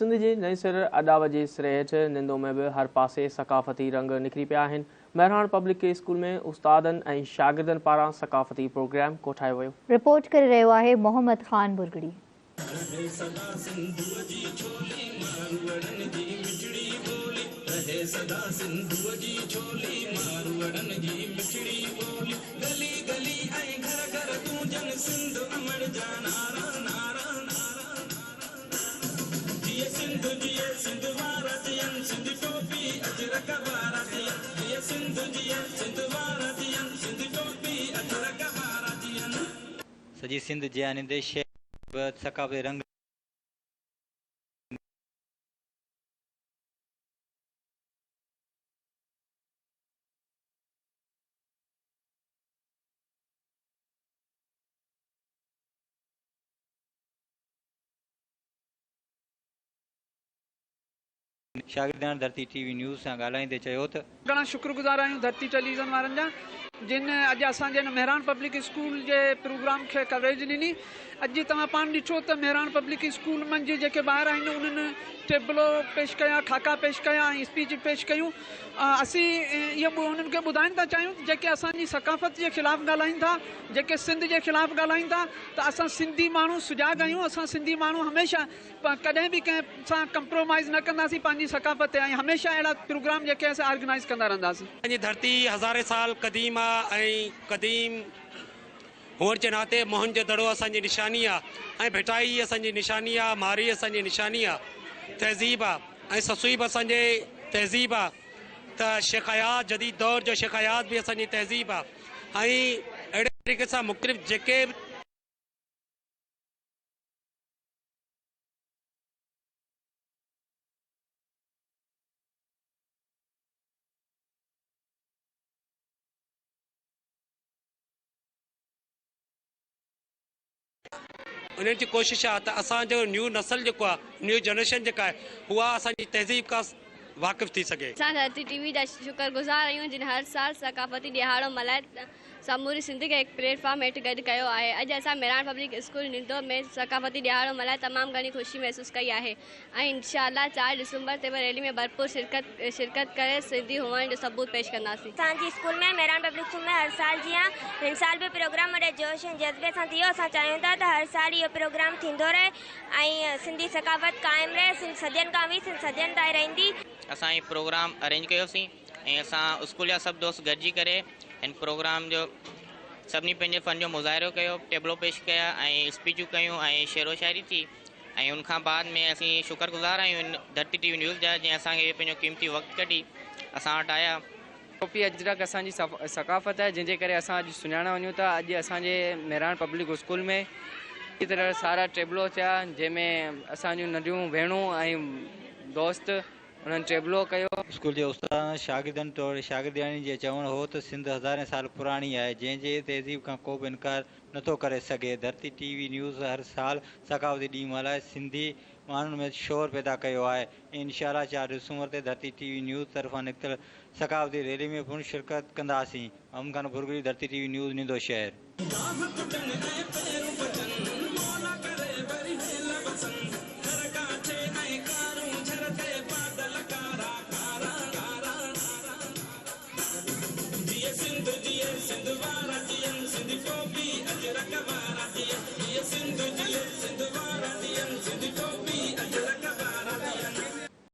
सिंध जे नए सिर अडाव जे सिरे हेठि निंदो में भी हर पासे सकाफ़ती रंग निकिरी पिया आहिनि। महराण पब्लिक स्कूल में उस्तादनि ऐं शागिर्दनि पारां सकाफ़ती प्रोग्राम कोठायो वियो। रिपोर्ट करे रहियो आहे मोहम्मद ख़ान बुरगड़ी। सजी सिंध जे आनींदे सकाफ़ती रंग शागिर्दान धरती टीवी न्यूज़ से ॻाल्हाईंदे चयो त घणा शुक्रगुज़ार आहियूं धरती टेलीविज़न वारनि जा जिन अॼु असांजे महराण पब्लिक स्कूल जे प्रोग्राम खे कवरेज ॾिनी। अॼु तव्हां पाण ॾिठो त महराण पब्लिक स्कूल मंझि जेके ॿार आहिनि उन्हनि टेबलो पेश कया, खाका पेश कया ऐं स्पीच पेश कयूं। असीं इहो उन्हनि खे ॿुधाइण था चाहियूं जेके असांजी सकाफ़त जे ख़िलाफ़ु ॻाल्हाइनि था, जेके सिंध जे ख़िलाफ़ु ॻाल्हाइनि था, त असां सिंधी माण्हू सुजाॻ आहियूं। असां सिंधी माण्हू हमेशह कॾहिं बि कंहिं सां कंप्रोमाइज़ न कंदासीं पंहिंजी सकाफ़त ते ऐं हमेशह अहिड़ा प्रोग्राम जेके असां ऑर्गेनाइज़ कंदा रहंदासीं। पंहिंजी धरती हज़ारे साल क़दीम आहे ऐं क़दीम हुअण जे नाते मोहन जो दड़ो असांजी निशानी आहे ऐं भिटाई असांजी निशानी आहे, मारी असांजी निशानी आहे, तहज़ीब आहे ऐं ससूईब असांजे तहज़ीब आहे। त शेख हयात जदीद दौर जो शेख हयात बि असांजी तहज़ीब आहे ऐं अहिड़े तरीक़े सां मुख़्तलिफ़ जेके उन्हनि जी कोशिशि आहे त असांजो न्यू नस्ल जेको आहे, न्यू जनरेशन जेका आहे उहा असांजी तहज़ीब खां वाक़िफ़ थी सघे। असां धरती टीवी जा शुक्रगुज़ार आहियूं जिन हर साल सकाफ़ती ॾिहाड़ो मल्हाए समूरी सिंध खे हिकु प्लेटफॉर्म हेठि गॾु कयो आहे। अॼु असां महराण पब्लिक स्कूल निंदो में सकाफ़ती ॾिहाड़ो मल्हाए तमामु घणी ख़ुशी महसूसु कई आहे ऐं इंशाअल्लाह 4 दिसंबर ते रैली में भरपूर शिरकत करे सिंधी हुअण जो सबूत पेश कंदासीं। असांजी स्कूल में महराण पब्लिक स्कूल में हर साल जीअं हिन साल बि प्रोग्राम वॾे जोश ऐं जज़्बे सां थियो। असां चाहियूं था त हर साल इहो प्रोग्राम थींदो रहे ऐं सिंधी सकाफ़त क़ाइमु रहे, सदियनि खां बि सदियनि ताईं रहंदी। असां हीउ प्रोग्राम अरेंज कयोसीं ऐं असां स्कूल जा सभु दोस्त गॾिजी करे हिन प्रोग्राम जो सभिनी पंहिंजे फ़न जो मुज़ाहिरो कयो, टेबलो पेश कया ऐं स्पीचूं कयूं ऐं शेरो शाइरी थी ऐं उनखां बाद में असीं शुक्रगुज़ार आहियूं धरती टीवी न्यूज़ जा जंहिं असांखे पंहिंजो क़ीमती वक़्तु कढी असां वटि आया। टोपी अजरक असांजी सकाफ़त आहे जंहिंजे करे असां अॼु सुञाणा वञूं था। अॼु असांजे महराण पब्लिक स्कूल में अहिड़ी तरह सारा टेबलो थिया जंहिंमें असांजूं नंढियूं भेणूं ऐं दोस्त उन्हनि टेबलो कयो। स्कूल जे उस्तादनि शागिर्दनि तौरु शागिर्दियाणी जे चवणु हो त सिंध हज़ारे साल पुराणी आहे जंहिंजे तहज़ीब खां को बि इनकार नथो करे सघे। धरती टीवी न्यूज़ हर साल सकाफ़ती ॾींहुं मल्हाए सिंधी माण्हुनि में शोर पैदा कयो आहे। इंशाअल्लाह 4 दिसंबर ते धरती टीवी न्यूज़ तरफ़ां निकितल सकाफ़ती रैली में पुण शिरकत कंदासीं। मोहम्मद ख़ान बुरगड़ी, धरती टीवी न्यूज़, निंदो शहर।